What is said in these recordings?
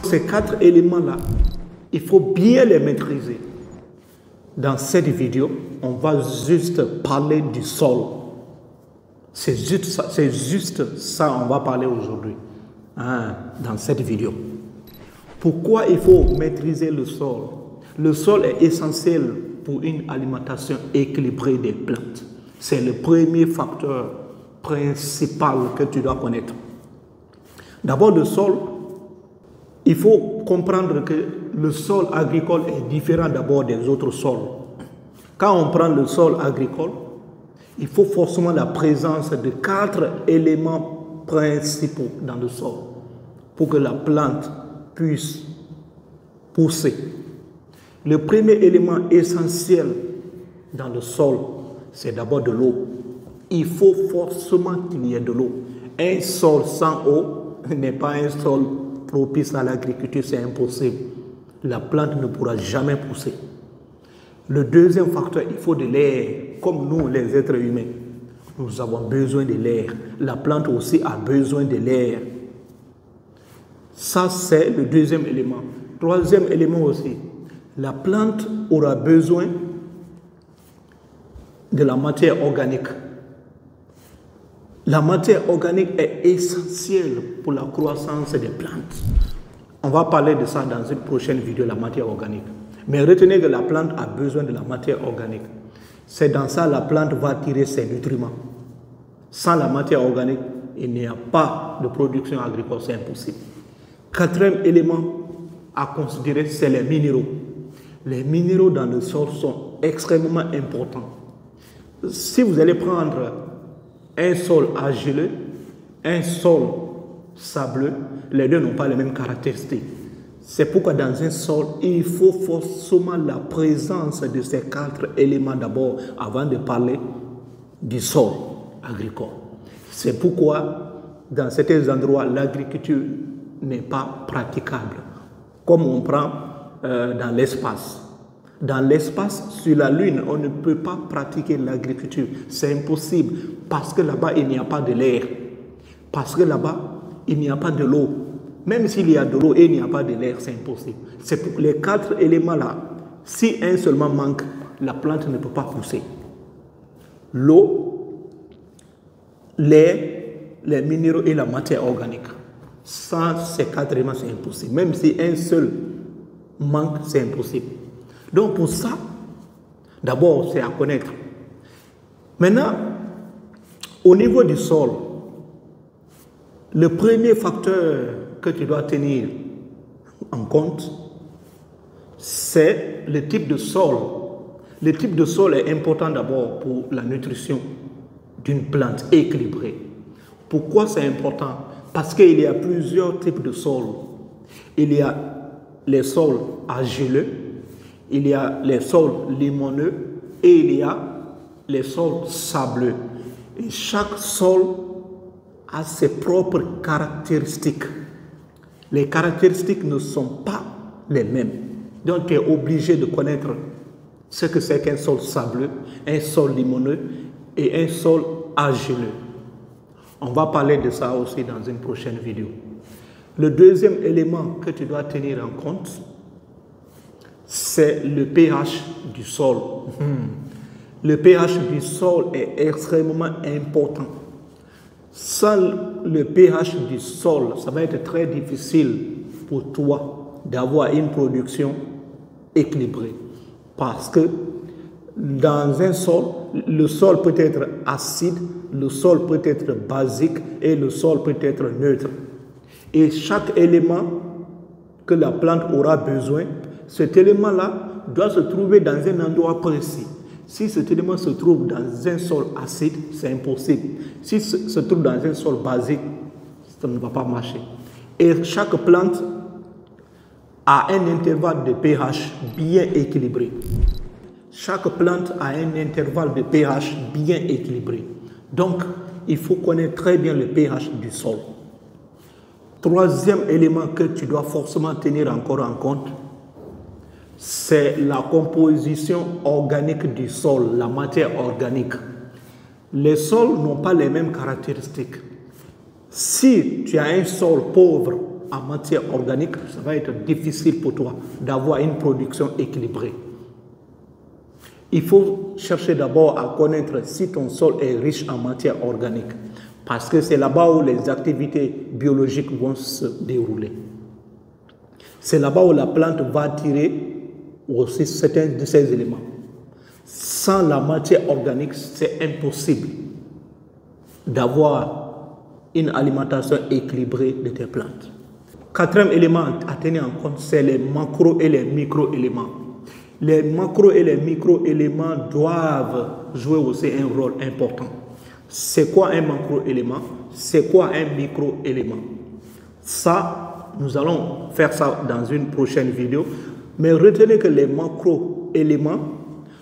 Ces 4 éléments-là, il faut bien les maîtriser. Dans cette vidéo, on va juste parler du sol. C'est juste ça on va parler aujourd'hui, dans cette vidéo. Pourquoi il faut maîtriser le sol? Le sol est essentiel pour une alimentation équilibrée des plantes. C'est le premier facteur principal que tu dois connaître. D'abord, le sol, il faut comprendre que le sol agricole est différent d'abord des autres sols. Quand on prend le sol agricole, il faut forcément la présence de 4 éléments principaux dans le sol pour que la plante puisse pousser. Le premier élément essentiel dans le sol, c'est d'abord de l'eau. Il faut forcément qu'il y ait de l'eau. Un sol sans eau n'est pas un sol propice à l'agriculture, c'est impossible. La plante ne pourra jamais pousser. Le deuxième facteur, il faut de l'air. Comme nous, les êtres humains, nous avons besoin de l'air. La plante aussi a besoin de l'air. Ça, c'est le deuxième élément. Troisième élément aussi, la plante aura besoin de la matière organique. La matière organique est essentielle pour la croissance des plantes. On va parler de ça dans une prochaine vidéo, la matière organique. Mais retenez que la plante a besoin de la matière organique. C'est dans ça que la plante va tirer ses nutriments. Sans la matière organique, il n'y a pas de production agricole, c'est impossible. Quatrième élément à considérer, c'est les minéraux. Les minéraux dans le sol sont extrêmement importants. Si vous allez prendre un sol argileux, un sol sableux, les deux n'ont pas les mêmes caractéristiques. C'est pourquoi dans un sol, il faut forcément la présence de ces 4 éléments d'abord avant de parler du sol agricole. C'est pourquoi dans certains endroits, l'agriculture n'est pas praticable. Comme on prend dans l'espace. Dans l'espace, sur la Lune, on ne peut pas pratiquer l'agriculture. C'est impossible parce que là-bas, il n'y a pas de l'air. Parce que là-bas, il n'y a pas de l'eau. Même s'il y a de l'eau et il n'y a pas de l'air, c'est impossible. C'est pour les 4 éléments-là. Si un seulement manque, la plante ne peut pas pousser. L'eau, l'air, les minéraux et la matière organique. Sans ces 4 éléments, c'est impossible. Même si un seul manque, c'est impossible. Donc pour ça, d'abord, c'est à connaître. Maintenant, au niveau du sol, le premier facteur que tu dois tenir en compte, c'est le type de sol. Le type de sol est important d'abord pour la nutrition d'une plante équilibrée. Pourquoi c'est important? Parce qu'il y a plusieurs types de sols. Il y a les sols argileux, il y a les sols limoneux et il y a les sols sableux. Et chaque sol a ses propres caractéristiques. Les caractéristiques ne sont pas les mêmes. Donc tu es obligé de connaître ce que c'est qu'un sol sableux, un sol limoneux et un sol argileux. On va parler de ça aussi dans une prochaine vidéo. Le deuxième élément que tu dois tenir en compte, c'est le pH du sol. Le pH du sol est extrêmement important. Sans le pH du sol, ça va être très difficile pour toi d'avoir une production équilibrée. Parce que dans un sol, le sol peut être acide, le sol peut être basique et le sol peut être neutre. Et chaque élément que la plante aura besoin, cet élément-là doit se trouver dans un endroit précis. Si cet élément se trouve dans un sol acide, c'est impossible. Si se trouve dans un sol basique, ça ne va pas marcher. Et chaque plante a un intervalle de pH bien équilibré. Chaque plante a un intervalle de pH bien équilibré. Donc, il faut connaître très bien le pH du sol. Troisième élément que tu dois forcément tenir encore en compte, c'est la composition organique du sol, la matière organique. Les sols n'ont pas les mêmes caractéristiques. Si tu as un sol pauvre en matière organique, ça va être difficile pour toi d'avoir une production équilibrée. Il faut chercher d'abord à connaître si ton sol est riche en matière organique, parce que c'est là-bas où les activités biologiques vont se dérouler. C'est là-bas où la plante va tirer aussi certains de ces éléments. Sans la matière organique, c'est impossible d'avoir une alimentation équilibrée de tes plantes. Quatrième élément à tenir en compte, c'est les macro et les micro-éléments. Les macro et les micro-éléments doivent jouer aussi un rôle important. C'est quoi un macro-élément? C'est quoi un micro-élément? Ça, nous allons faire ça dans une prochaine vidéo. Mais retenez que les macro-éléments,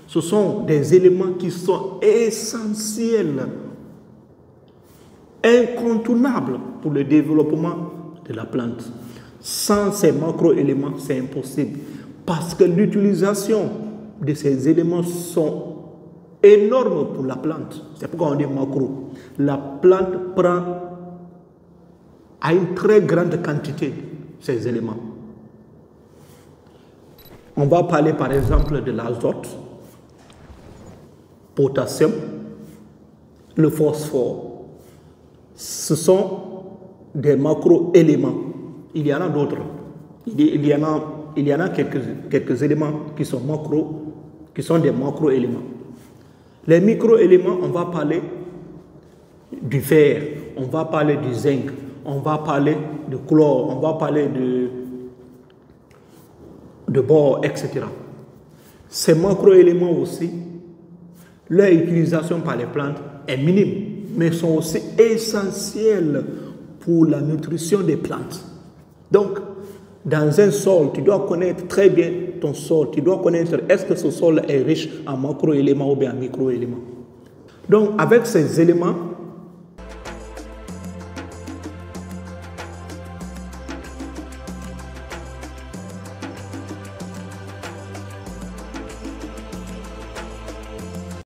ce sont des éléments qui sont essentiels, incontournables pour le développement de la plante. Sans ces macro-éléments, c'est impossible. Parce que l'utilisation de ces éléments sont énormes pour la plante. C'est pourquoi on dit macro. La plante prend à une très grande quantité ces éléments. On va parler par exemple de l'azote, potassium, le phosphore. Ce sont des macro-éléments. Il y en a d'autres. Il y en a quelques éléments qui sont des macro-éléments. Les micro-éléments, on va parler du fer, on va parler du zinc, on va parler de chlore, on va parler de bore, etc. Ces macro-éléments aussi, leur utilisation par les plantes est minime, mais sont aussi essentiels pour la nutrition des plantes. Donc, dans un sol, tu dois connaître très bien ton sol. Tu dois connaître est-ce que ce sol est riche en macro-éléments ou bien en micro-éléments. Donc, avec ces éléments,